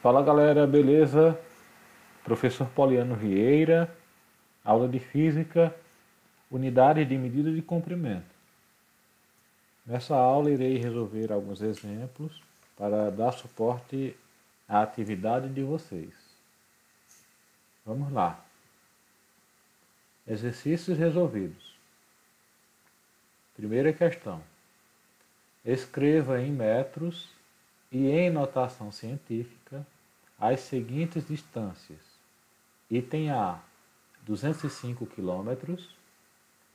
Fala galera, beleza? Professor Poliano Vieira, aula de Física, unidade de medida de comprimento. Nessa aula irei resolver alguns exemplos para dar suporte à atividade de vocês. Vamos lá. Exercícios resolvidos. Primeira questão. Escreva em metros e em notação científica as seguintes distâncias. Item A, 205 km.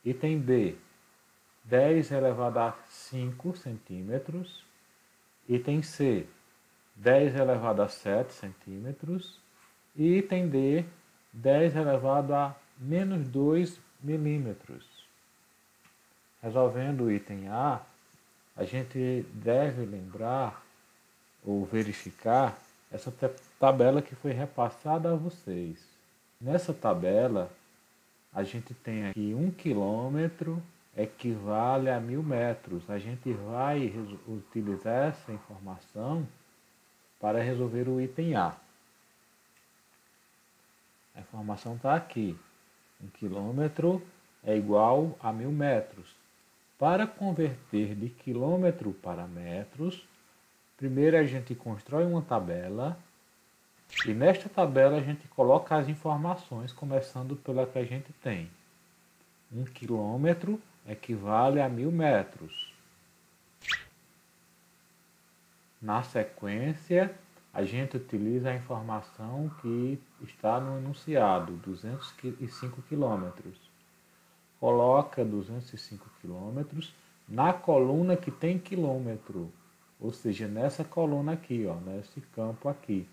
Item B, 10 elevado a 5 centímetros. Item C, 10 elevado a 7 centímetros. E item D, 10 elevado a menos 2 milímetros. Resolvendo o item A, a gente deve lembrar ou verificar essa tabela que foi repassada a vocês. Nessa tabela, a gente tem aqui 1 quilômetro equivale a 1000 metros. A gente vai utilizar essa informação para resolver o item A. A informação está aqui. 1 quilômetro é igual a 1000 metros. Para converter de quilômetro para metros, primeiro a gente constrói uma tabela e nesta tabela a gente coloca as informações, começando pela que a gente tem. 1 quilômetro equivale a 1000 metros. Na sequência, a gente utiliza a informação que está no enunciado, 205 quilômetros. Coloca 205 quilômetros na coluna que tem quilômetro, ou seja, nessa coluna aqui, ó, nesse campo aqui.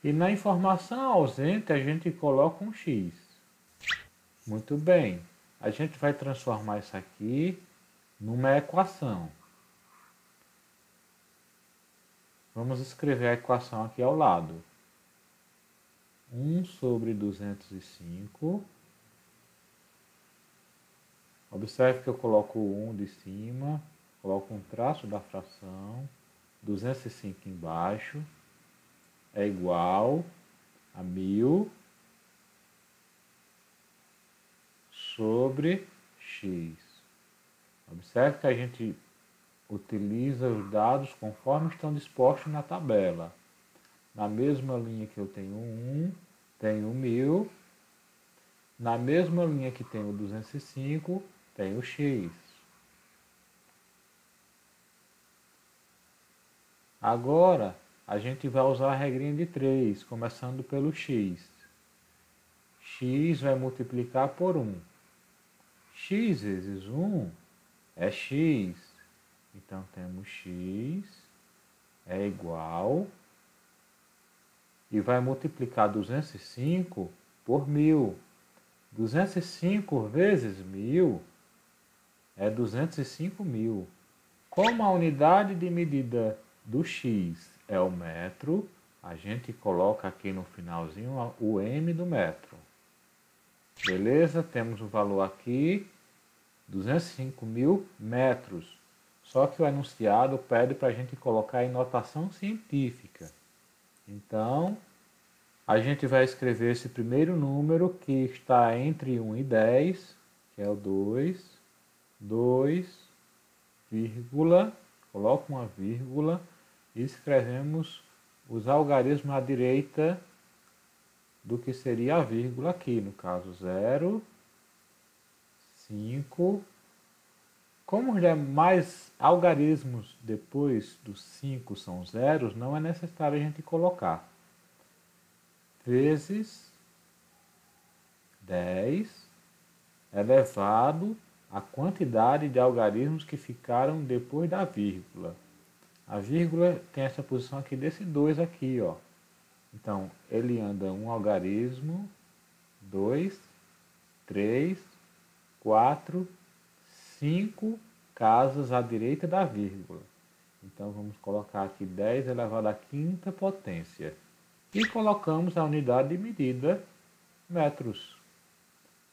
E na informação ausente a gente coloca um X. Muito bem, a gente vai transformar isso aqui numa equação. Vamos escrever a equação aqui ao lado. 1 sobre 205. Observe que eu coloco o 1 de cima, coloco um traço da fração, 205 embaixo, é igual a 1000 sobre x. Observe que a gente utiliza os dados conforme estão dispostos na tabela. Na mesma linha que eu tenho 1, tenho 1000. Na mesma linha que tenho 205, tenho x. Agora, a gente vai usar a regrinha de 3, começando pelo x. X vai multiplicar por 1. X vezes 1 é x. Então, temos x é igual. E vai multiplicar 205 por 1000. 205 vezes 1000 é 205.000. Como a unidade de medida do x é o metro, a gente coloca aqui no finalzinho o m do metro. Beleza? Temos o valor aqui, 205.000 metros. Só que o enunciado pede para a gente colocar em notação científica. Então, a gente vai escrever esse primeiro número que está entre 1 e 10, que é o 2, vírgula, coloca uma vírgula e escrevemos os algarismos à direita do que seria a vírgula aqui, no caso 0, 5. Como os demais algarismos depois dos 5 são zeros, não é necessário a gente colocar. Vezes 10 elevado à quantidade de algarismos que ficaram depois da vírgula. A vírgula tem essa posição aqui desse 2 aqui, ó. Então, ele anda um algarismo, 2, 3, 4, 5 casas à direita da vírgula. Então, vamos colocar aqui 10 elevado à quinta potência. E colocamos a unidade de medida, metros.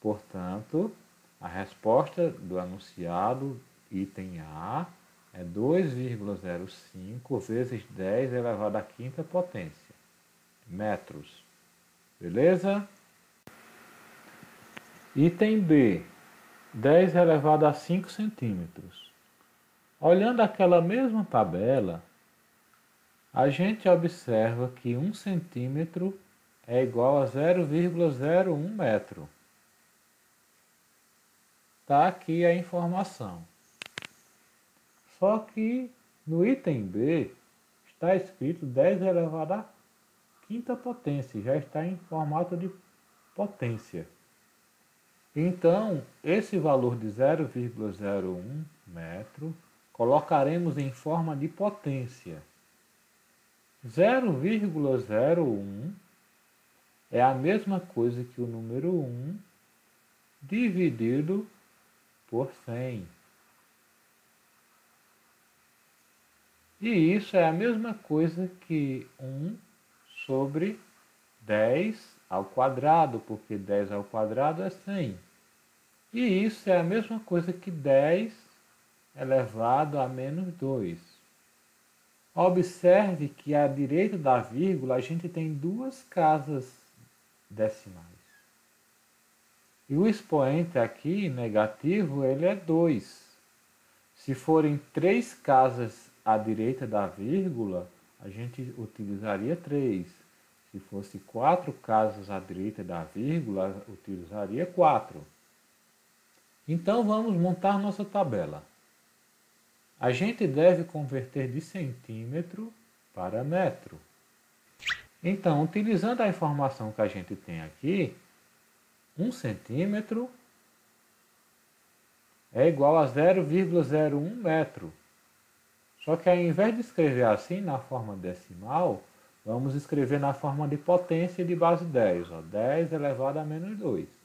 Portanto, a resposta do enunciado, item A, é 2,05 vezes 10 elevado à quinta potência, metros. Beleza? Item B, 10 elevado a 5 centímetros. Olhando aquela mesma tabela, a gente observa que 1 centímetro é igual a 0,01 metro. Está aqui a informação. Só que no item B está escrito 10 elevado à quinta potência, já está em formato de potência. Então, esse valor de 0,01 metro colocaremos em forma de potência. 0,01 é a mesma coisa que o número 1 dividido por 100. E isso é a mesma coisa que 1 sobre 10 ao quadrado, porque 10 ao quadrado é 100. E isso é a mesma coisa que 10 elevado a menos 2. Observe que à direita da vírgula a gente tem duas casas decimais. E o expoente aqui, negativo, ele é 2. Se forem 3 casas à direita da vírgula, a gente utilizaria 3. Se fosse 4 casas à direita da vírgula, utilizaria 4. Então vamos montar nossa tabela. A gente deve converter de centímetro para metro. Então, utilizando a informação que a gente tem aqui, 1 centímetro é igual a 0,01 metro. Só que ao invés de escrever assim na forma decimal, vamos escrever na forma de potência de base 10. 10 elevado a menos 2.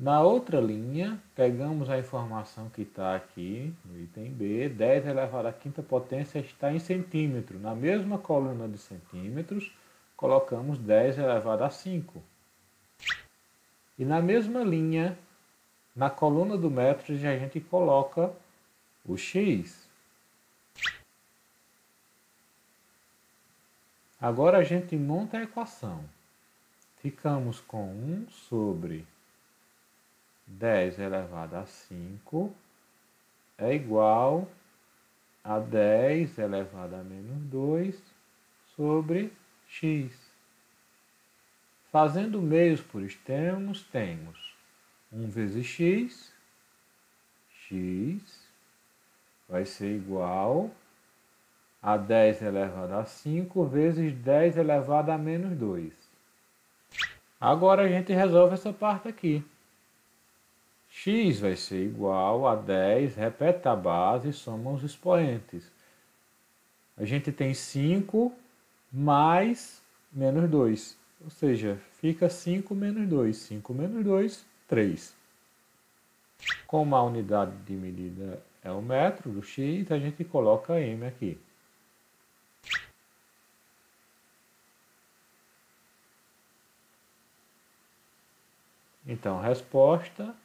Na outra linha, pegamos a informação que está aqui no item B. 10 elevado à quinta potência está em centímetro. Na mesma coluna de centímetros, colocamos 10 elevado a 5. E na mesma linha, na coluna do metro, a gente coloca o x. Agora a gente monta a equação. Ficamos com 1 sobre 10 elevado a 5 é igual a 10 elevado a menos 2 sobre x. Fazendo meios por extremos, temos 1 vezes x, x vai ser igual a 10 elevado a 5 vezes 10 elevado a menos 2. Agora a gente resolve essa parte aqui. X vai ser igual a 10, repete a base e soma os expoentes. A gente tem 5 mais menos 2, ou seja, fica 5 menos 2. 5 menos 2, 3. Como a unidade de medida é o metro do x, a gente coloca m aqui. Então, resposta: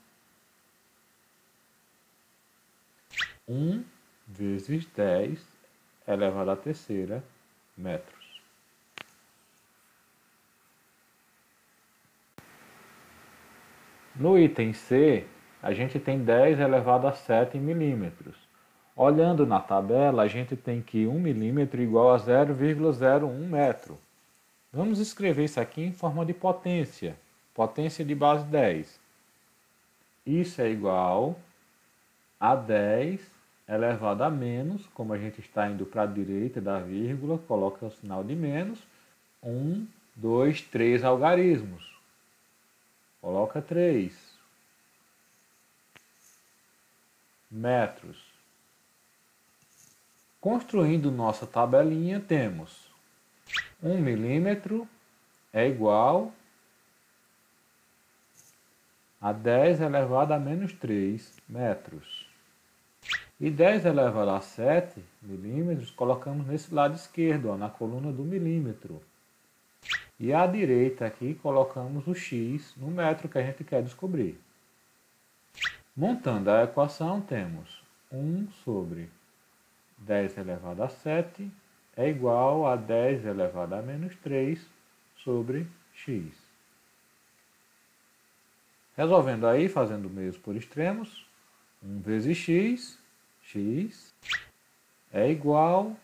1 vezes 10 elevado à terceira metros. No item C, a gente tem 10 elevado a 7 milímetros. Olhando na tabela, a gente tem que 1 milímetro igual a 0,01 metro. Vamos escrever isso aqui em forma de potência. Potência de base 10. Isso é igual a 10 elevado a menos, como a gente está indo para a direita da vírgula, coloca o sinal de menos, 1, 2, 3 algarismos. Coloca 3 metros. Construindo nossa tabelinha, temos 1 milímetro é igual a 10 elevado a menos 3 metros. E 10 elevado a 7 milímetros colocamos nesse lado esquerdo, na coluna do milímetro. E à direita aqui colocamos o x no metro que a gente quer descobrir. Montando a equação, temos 1 sobre 10 elevado a 7 é igual a 10 elevado a menos 3 sobre x. Resolvendo aí, fazendo meios por extremos, 1 vezes x, x é igual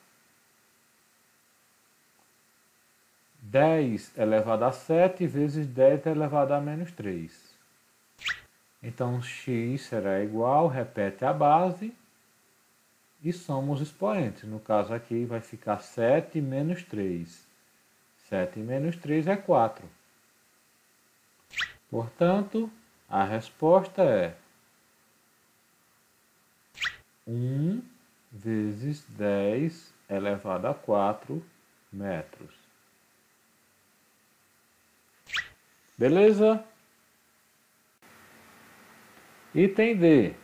10 elevado a 7 vezes 10 elevado a menos 3. Então, x será igual, repete a base, e soma os expoentes. No caso aqui vai ficar 7 menos 3. 7 menos 3 é 4. Portanto, a resposta é 1 vezes 10 elevado a 4 metros. Beleza? Item D.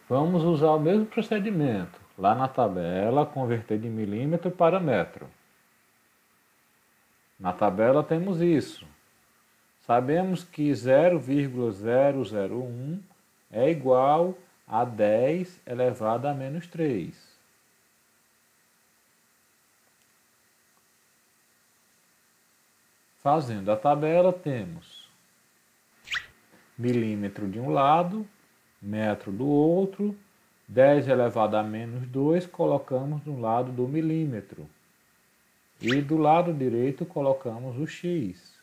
Vamos usar o mesmo procedimento. Lá na tabela, converter de milímetro para metro. Na tabela temos isso. Sabemos que 0,001 é igual a 10 elevado a menos 3. Fazendo a tabela, temos milímetro de um lado, metro do outro, 10 elevado a menos 2 colocamos no lado do milímetro. E do lado direito colocamos o x.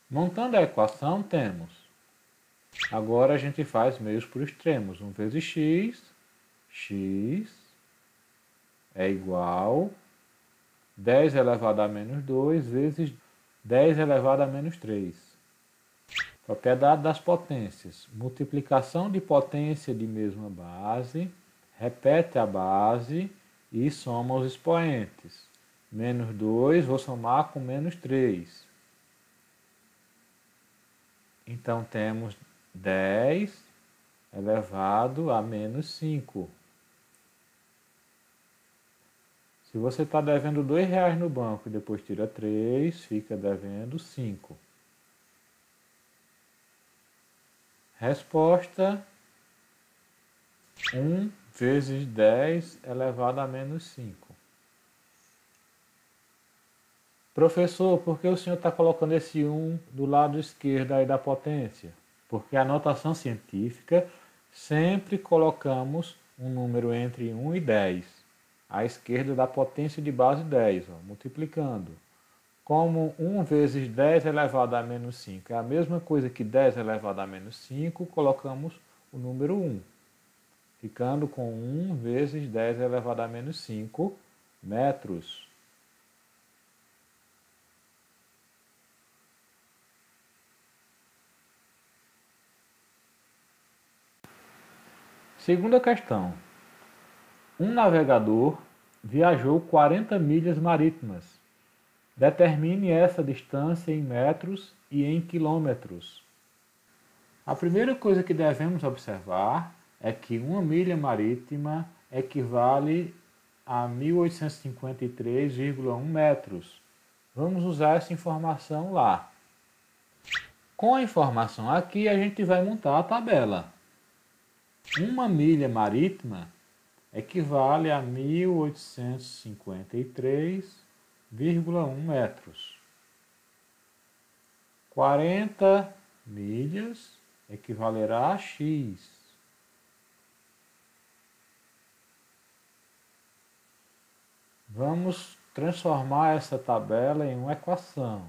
Montando a equação, temos. Agora a gente faz meios por extremos. 1 vezes x, x é igual 10 elevado a menos 2 vezes 10 elevado a menos 3. Propriedade das potências. Multiplicação de potência de mesma base, repete a base e soma os expoentes. Menos 2, vou somar com menos 3. Então temos 10 elevado a menos 5. Se você está devendo R$2 no banco e depois tira 3, fica devendo 5. Resposta: 1 vezes 10 elevado a menos 5. Professor, por que o senhor está colocando esse 1 do lado esquerdo aí da potência? Porque a notação científica sempre colocamos um número entre 1 e 10. À esquerda da potência de base 10, multiplicando. Como 1 vezes 10 elevado a menos 5 é a mesma coisa que 10 elevado a menos 5, colocamos o número 1. Ficando com 1 vezes 10 elevado a menos 5 metros. Segunda questão. Um navegador viajou 40 milhas marítimas. Determine essa distância em metros e em quilômetros. A primeira coisa que devemos observar é que uma milha marítima equivale a 1853,1 metros. Vamos usar essa informação lá. Com a informação aqui, a gente vai montar a tabela. Uma milha marítima equivale a 1853,1 metros. 40 milhas equivalerá a x. Vamos transformar essa tabela em uma equação.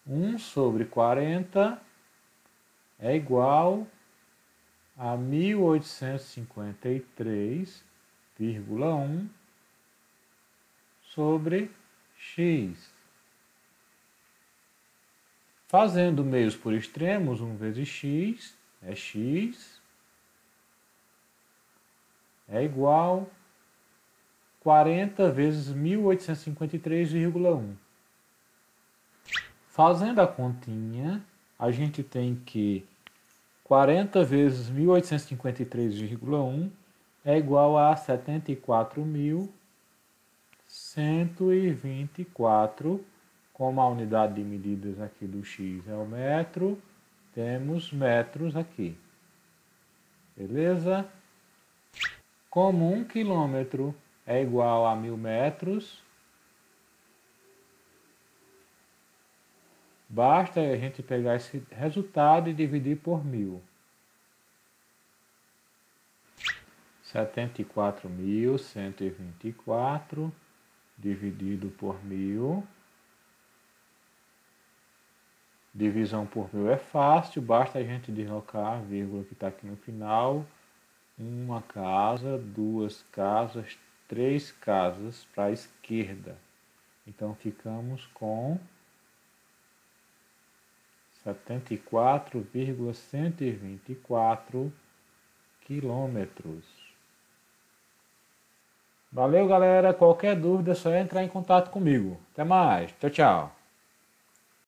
1 sobre 40 é igual a 1853,1 sobre x. Fazendo meios por extremos, 1 vezes x é igual a 40 vezes 1853,1. Fazendo a continha, a gente tem que 40 vezes 1853,1 é igual a 74.124. Como a unidade de medidas aqui do x é o metro, temos metros aqui. Beleza? Como 1 quilômetro é igual a 1000 metros, basta a gente pegar esse resultado e dividir por 1000. 74.124 dividido por 1000. Divisão por 1000 é fácil, basta a gente deslocar a vírgula que está aqui no final. Uma casa, duas casas, três casas para a esquerda. Então ficamos com 74,124 quilômetros. Valeu, galera. Qualquer dúvida é só entrar em contato comigo. Até mais. Tchau, tchau.